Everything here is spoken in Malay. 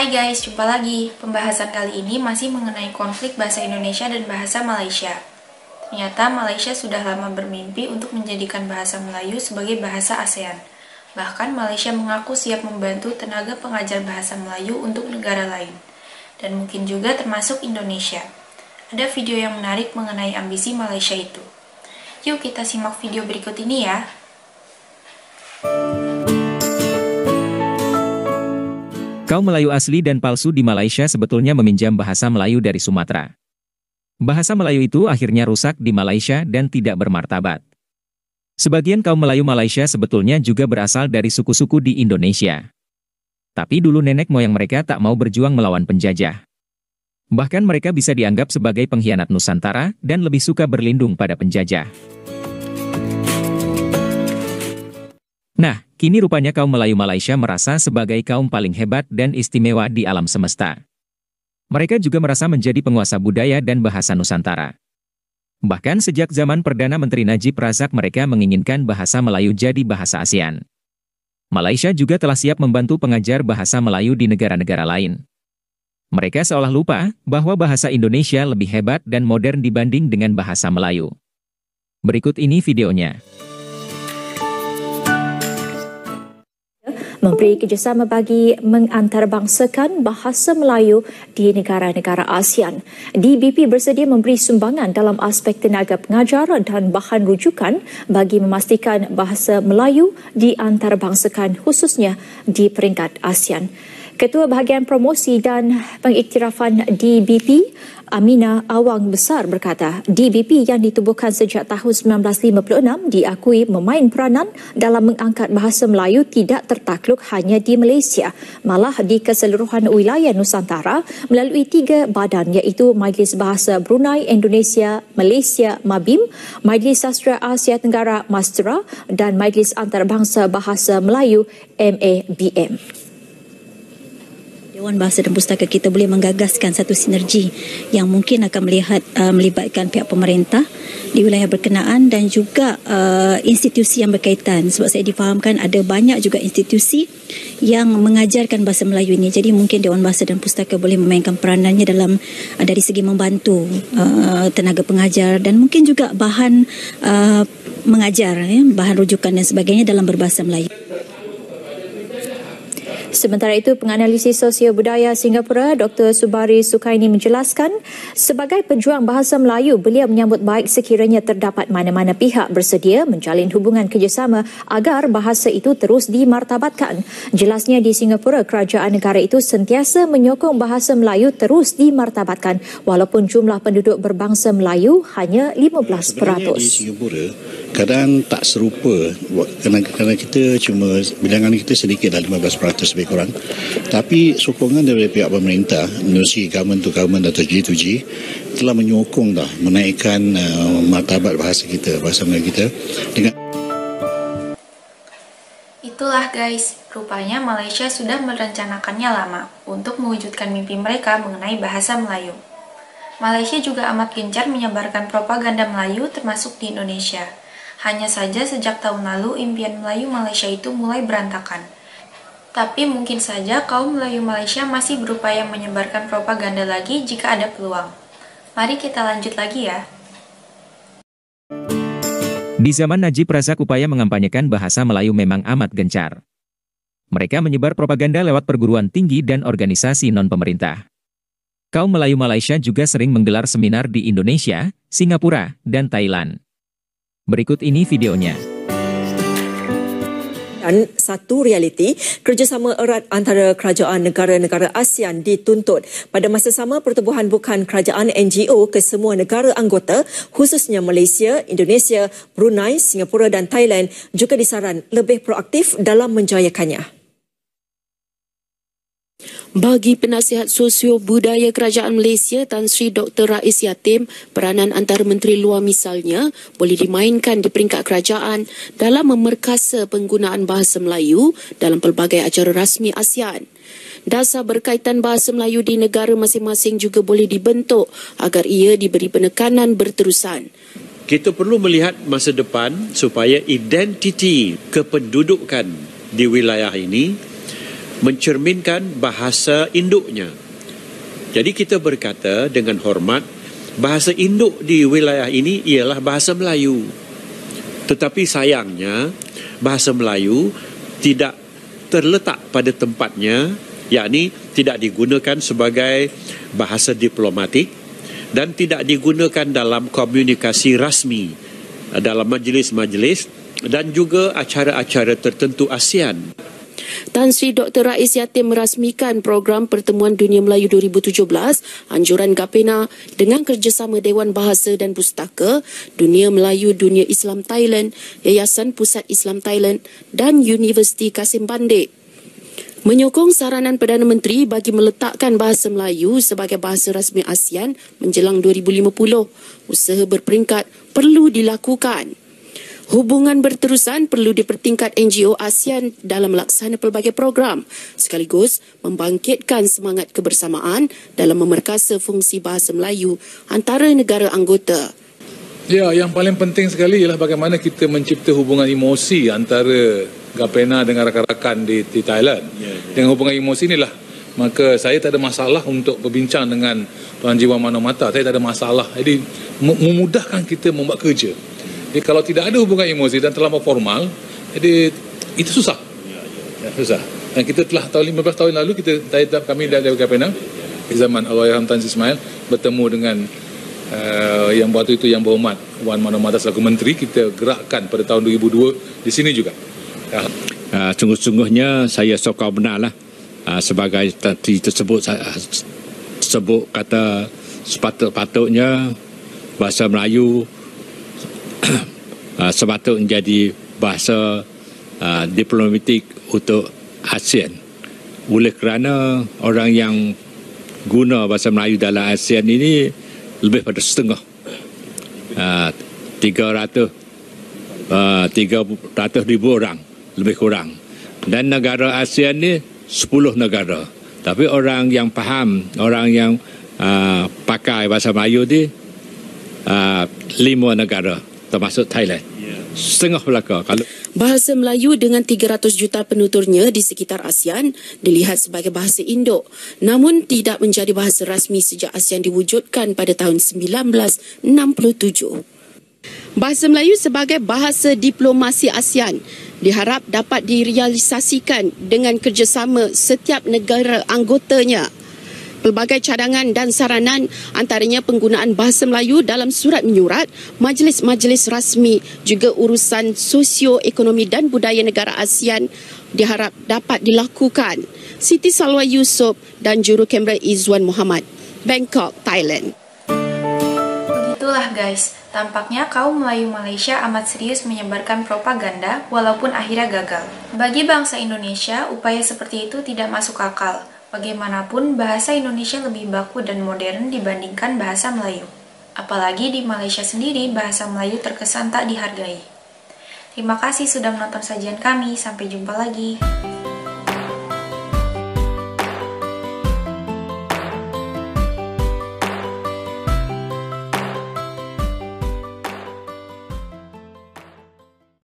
Hai guys, jumpa lagi. Pembahasan kali ini masih mengenai konflik bahasa Indonesia dan bahasa Malaysia. Ternyata Malaysia sudah lama bermimpi untuk menjadikan bahasa Melayu sebagai bahasa ASEAN. Bahkan Malaysia mengaku siap membantu tenaga pengajar bahasa Melayu untuk negara lain. Dan mungkin juga termasuk Indonesia. Ada video yang menarik mengenai ambisi Malaysia itu. Yuk kita simak video berikut ini ya. Kaum Melayu asli dan palsu di Malaysia sebetulnya meminjam bahasa Melayu dari Sumatera. Bahasa Melayu itu akhirnya rusak di Malaysia dan tidak bermartabat. Sebagian kaum Melayu Malaysia sebetulnya juga berasal dari suku-suku di Indonesia. Tapi dulu nenek moyang mereka tak mau berjuang melawan penjajah. Bahkan mereka bisa dianggap sebagai pengkhianat Nusantara dan lebih suka berlindung pada penjajah. Nah, kini rupanya kaum Melayu Malaysia merasa sebagai kaum paling hebat dan istimewa di alam semesta. Mereka juga merasa menjadi penguasa budaya dan bahasa Nusantara. Bahkan sejak zaman Perdana Menteri Najib Razak mereka menginginkan bahasa Melayu jadi bahasa ASEAN. Malaysia juga telah siap membantu pengajar bahasa Melayu di negara-negara lain. Mereka seolah lupa bahwa bahasa Indonesia lebih hebat dan modern dibanding dengan bahasa Melayu. Berikut ini videonya. Memberi kerjasama bagi mengantarabangsakan bahasa Melayu di negara-negara ASEAN. DBP bersedia memberi sumbangan dalam aspek tenaga pengajar dan bahan rujukan bagi memastikan bahasa Melayu diantarabangsakan khususnya di peringkat ASEAN. Ketua Bahagian Promosi dan Pengiktirafan DBP, Amina Awang Besar berkata, DBP yang ditubuhkan sejak tahun 1956 diakui memain peranan dalam mengangkat bahasa Melayu tidak tertakluk hanya di Malaysia, malah di keseluruhan wilayah Nusantara melalui 3 badan iaitu Majlis Bahasa Brunei Indonesia Malaysia MABIM, Majlis Sastra Asia Tenggara MASTRA dan Majlis Antarabangsa Bahasa Melayu MABM. Dewan Bahasa dan Pustaka kita boleh menggagaskan satu sinergi yang mungkin akan melibatkan pihak pemerintah di wilayah berkenaan dan juga institusi yang berkaitan. Sebab saya difahamkan ada banyak juga institusi yang mengajarkan bahasa Melayu ini. Jadi mungkin Dewan Bahasa dan Pustaka boleh memainkan peranannya dalam dari segi membantu tenaga pengajar dan mungkin juga bahan mengajar, bahan rujukan dan sebagainya dalam berbahasa Melayu. Sementara itu, penganalisis sosio-budaya Singapura, Dr. Subari Sukaini menjelaskan, sebagai pejuang bahasa Melayu, beliau menyambut baik sekiranya terdapat mana-mana pihak bersedia menjalin hubungan kerjasama agar bahasa itu terus dimartabatkan. Jelasnya di Singapura, kerajaan negara itu sentiasa menyokong bahasa Melayu terus dimartabatkan walaupun jumlah penduduk berbangsa Melayu hanya 15%. Sebenarnya di Singapura, keadaan tak serupa kerana kita cuma bilangan kita sedikit dah 15% lebih kurang, tapi sokongan daripada pihak pemerintah menerusi government to government atau G2G telah menyokong dah menaikkan martabat bahasa kita, bahasa Melayu kita dengan. Itulah guys, rupanya Malaysia sudah merencanakannya lama untuk mewujudkan mimpi mereka mengenai bahasa Melayu. Malaysia juga amat gencar menyebarkan propaganda Melayu termasuk di Indonesia. Hanya saja sejak tahun lalu impian Melayu Malaysia itu mulai berantakan. Tapi mungkin saja kaum Melayu Malaysia masih berupaya menyebarkan propaganda lagi jika ada peluang. Mari kita lanjut lagi ya. Di zaman Najib Razak upaya mengampanyekan bahasa Melayu memang amat gencar. Mereka menyebar propaganda lewat perguruan tinggi dan organisasi non-pemerintah. Kaum Melayu Malaysia juga sering menggelar seminar di Indonesia, Singapura, dan Thailand. Berikut ini videonya. Dan satu realiti, kerjasama erat antara kerajaan negara-negara ASEAN dituntut. Pada masa sama, pertubuhan bukan kerajaan NGO ke semua negara anggota, khususnya Malaysia, Indonesia, Brunei, Singapura dan Thailand juga disaran lebih proaktif dalam menjayakannya. Bagi penasihat sosio budaya Kerajaan Malaysia Tan Sri Dr. Rais Yatim, peranan antara Menteri Luar misalnya boleh dimainkan di peringkat kerajaan dalam memerkasa penggunaan bahasa Melayu dalam pelbagai acara rasmi ASEAN. Dasar berkaitan bahasa Melayu di negara masing-masing juga boleh dibentuk agar ia diberi penekanan berterusan. Kita perlu melihat masa depan supaya identiti kependudukan di wilayah ini mencerminkan bahasa induknya. Jadi kita berkata dengan hormat, bahasa induk di wilayah ini ialah bahasa Melayu. Tetapi sayangnya, bahasa Melayu tidak terletak pada tempatnya, yakni tidak digunakan sebagai bahasa diplomatik dan tidak digunakan dalam komunikasi rasmi dalam majlis-majlis dan juga acara-acara tertentu ASEAN. Tan Sri Dr. Rais Yatim merasmikan program Pertemuan Dunia Melayu 2017 anjuran GAPENA dengan kerjasama Dewan Bahasa dan Pustaka, Dunia Melayu Dunia Islam Thailand, Yayasan Pusat Islam Thailand dan Universiti Kasim Bandar. Menyokong saranan Perdana Menteri bagi meletakkan bahasa Melayu sebagai bahasa rasmi ASEAN menjelang 2050, usaha berperingkat perlu dilakukan. Hubungan berterusan perlu dipertingkat NGO ASEAN dalam melaksana pelbagai program sekaligus membangkitkan semangat kebersamaan dalam memerkasa fungsi bahasa Melayu antara negara anggota. Ya, yang paling penting sekali ialah bagaimana kita mencipta hubungan emosi antara GAPENA dengan rakan-rakan di Thailand. Dengan hubungan emosi inilah, maka saya tak ada masalah untuk berbincang dengan Tuan Jiwan Mano Mata. Saya tak ada masalah. Jadi memudahkan kita membuat kerja. Jadi kalau tidak ada hubungan emosi dan terlalu formal, jadi itu susah. Susah. Dan kita telah tahun 15 tahun lalu kami dari GAPENA di zaman Allahyarham Tan Sri Ismail bertemu dengan yang waktu itu yang berhormat Wan Mano Mata selaku menteri, kita gerakkan pada tahun 2002 di sini juga. Sungguh-sungguhnya saya sokong benarlah sebagai tadi tersebut sebut kata sepatutnya bahasa Melayu sepatutnya menjadi bahasa diplomatik untuk ASEAN. Oleh kerana orang yang guna bahasa Melayu dalam ASEAN ini lebih pada setengah, 300,000 orang lebih kurang. Dan negara ASEAN ni 10 negara. Tapi orang yang faham, orang yang pakai bahasa Melayu ni 5 negara termasuk Thailand. Setengah belaka. Bahasa Melayu dengan 300 juta penuturnya di sekitar ASEAN dilihat sebagai bahasa induk, namun tidak menjadi bahasa rasmi sejak ASEAN diwujudkan pada tahun 1967. Bahasa Melayu sebagai bahasa diplomasi ASEAN diharap dapat direalisasikan dengan kerjasama setiap negara anggotanya. Pelbagai cadangan dan saranan antaranya penggunaan bahasa Melayu dalam surat menyurat, majlis-majlis rasmi juga urusan sosio-ekonomi dan budaya negara ASEAN diharap dapat dilakukan. Siti Salwa Yusof dan juru kamera Izwan Muhammad, Bangkok, Thailand. Begitulah guys, tampaknya kaum Melayu Malaysia amat serius menyebarkan propaganda walaupun akhirnya gagal. Bagi bangsa Indonesia, upaya seperti itu tidak masuk akal. Bagaimanapun, bahasa Indonesia lebih baku dan modern dibandingkan bahasa Melayu. Apalagi di Malaysia sendiri, bahasa Melayu terkesan tak dihargai. Terima kasih sudah menonton sajian kami, sampai jumpa lagi.